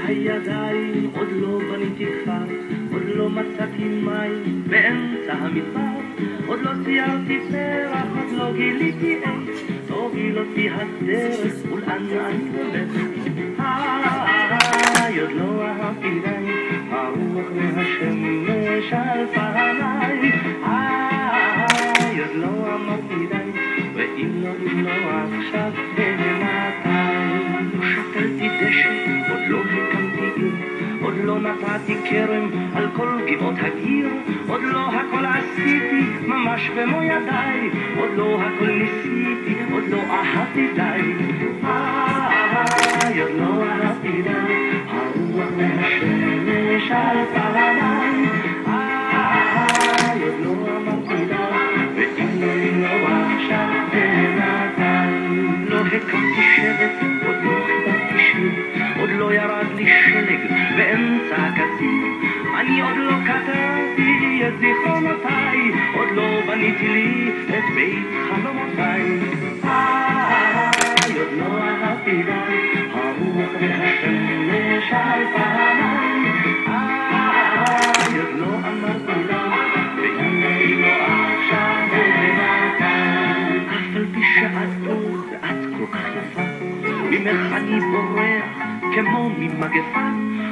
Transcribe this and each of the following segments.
הידיים עוד לא בניתי כפר, עוד לא מצאתי מים באמצע המדבר, עוד לא ציירתי פרח, עוד לא גיליתי עץ, תוביל אותי הדרך ולאן אני הולך. עוד לא אהבתי די, הרוח והשמש על פניי, עוד לא אמרתי די, ואם לא עכשיו ומתי. שתלתי דשא, עוד לא הקמתי עיר, עוד לא נתתי כרם על כל גבעות הגיר, עוד לא הכל עשיתי ממש במו ידיי, עוד לא הכל ניסיתי, עוד לא אהבתי די. עוד לא אהבתי די, הרוח והשמש על פניי, עוד לא אמרתי די, ואם לא עכשיו ומתי. לא הקמתי שבט, עוד לא חיברתי שיר, עוד לא ירד לי שלג באמצע הקציר, אני עוד לא כתבתי את זיכרונותיי, עוד לא בניתי לי את בית חלומותיי. עוד לא אהבתי די, הרוח והשמש על פניי, עוד לא אמרתי די, והנה לא עכשיו ומתי. אף על פי שאת אור ואת כל כך יפה, ממך אני בורח כמו ממגפה,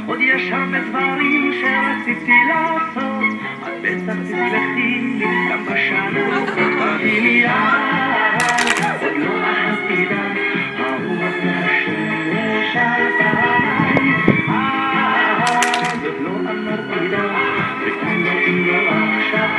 עוד יש הרבה דברים שרציתי לעשות, את בטח תסלחי לי גם בשנה הזאת. עוד לא אהבתי די, הרוח והשמש על פניי, עוד לא אמרתי די, ואם לא עכשיו